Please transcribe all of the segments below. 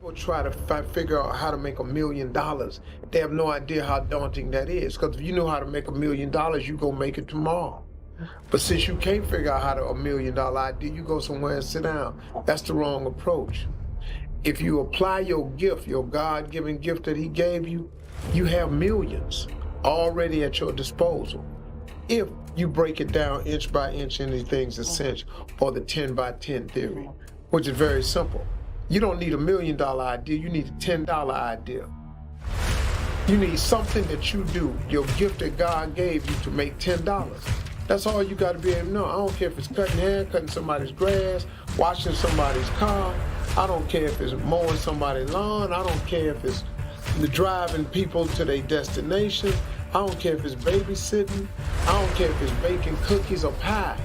People try to figure out how to make $1 million. They have no idea how daunting that is. Because if you know how to make $1 million, you go make it tomorrow. But since you can't figure out how to $1 million idea, you go somewhere and sit down. That's the wrong approach. If you apply your gift, your God-given gift that he gave you, you have millions already at your disposal. If you break it down inch by inch into things essential, or the 10 by 10 theory, which is very simple. You don't need $1 million idea, you need a $10 idea. You need something that you do, your gift that God gave you, to make $10. That's all you got to be able to know. I don't care if it's cutting hair, cutting somebody's grass, washing somebody's car. I don't care if it's mowing somebody's lawn. I don't care if it's driving people to their destination. I don't care if it's babysitting. I don't care if it's baking cookies or pie.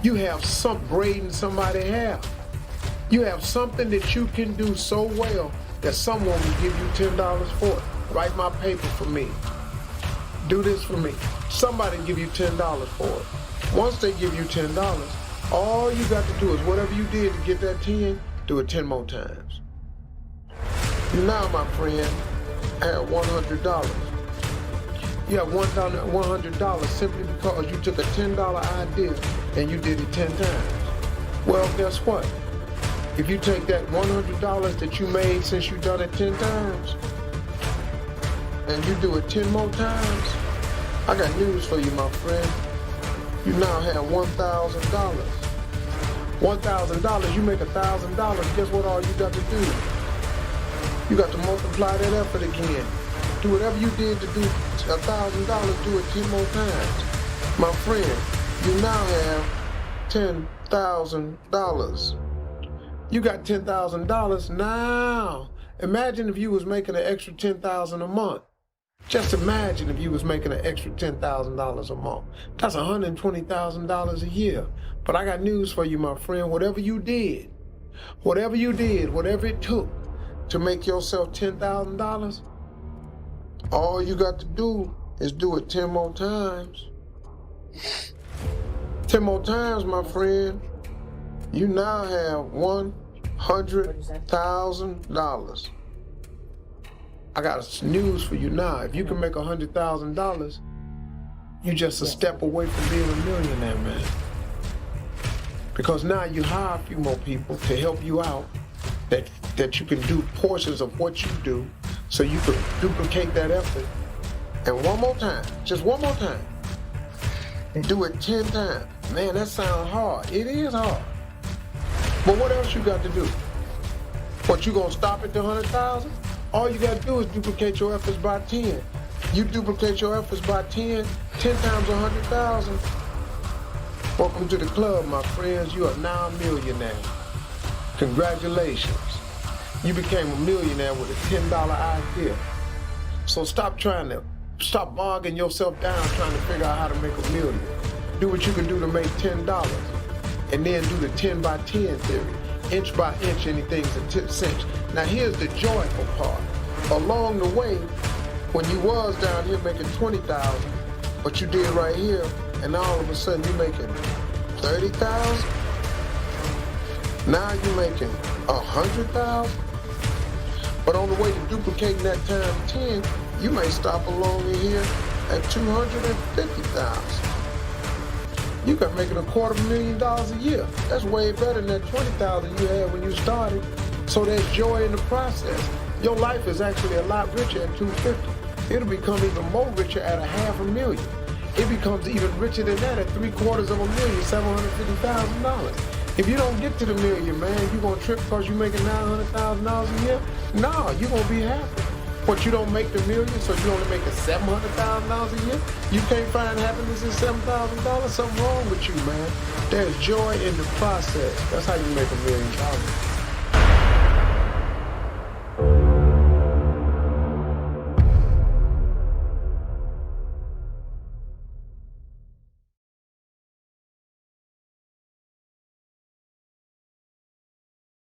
You have braiding somebody's hair. You have something that you can do so well that someone will give you $10 for it. Write my paper for me. Do this for me. Somebody give you $10 for it. Once they give you $10, all you got to do is whatever you did to get that 10, do it 10 more times. Now, my friend, have $100. You have $100 simply because you took a $10 idea and you did it 10 times. Well, guess what? If you take that $100 that you made since you've done it 10 times, and you do it 10 more times, I got news for you, my friend. You now have $1,000. $1,000, you make $1,000, guess what all you got to do? You got to multiply that effort again. Do whatever you did to do $1,000, do it 10 more times. My friend, you now have $10,000. You got $10,000 now. Imagine if you was making an extra $10,000 a month. Just imagine if you was making an extra $10,000 a month. That's $120,000 a year. But I got news for you, my friend. Whatever you did, whatever it took to make yourself $10,000, all you got to do is do it 10 more times. 10 more times, my friend. You now have $100,000. I got news for you now. If you can make $100,000, you're just a step away from being a millionaire, man. Because now you hire a few more people to help you out, that you can do portions of what you do, so you can duplicate that effort. And one more time, just one more time, do it 10 times. Man, that sounds hard. It is hard. But what else you got to do? What, you gonna stop at the 100,000? All you gotta do is duplicate your efforts by 10. You duplicate your efforts by 10 times 100,000. Welcome to the club, my friends. You are now a millionaire. Congratulations. You became a millionaire with a $10 idea. So stop bogging yourself down trying to figure out how to make $1 million. Do what you can do to make $10. And then do the 10 by 10 theory. Inch by inch, anything's a 10 cents. Now here's the joyful part. Along the way, when you was down here making 20,000, what you did right here, and all of a sudden you're making 30,000. Now you're making 100,000. But on the way to duplicating that time 10, you may stop along in here at 250,000. You got making $250,000 a year. That's way better than that 20,000 you had when you started. So there's joy in the process. Your life is actually a lot richer at 250. It'll become even more richer at $500,000. It becomes even richer than that at $750,000, $750,000. If you don't get to the million, man, you gonna trip because you're making $900,000 a year? No, you're gonna be happy. But you don't make the million, so you only make $700,000 a year? You can't find happiness in $7,000? Something wrong with you, man. There's joy in the process. That's how you make $1 million.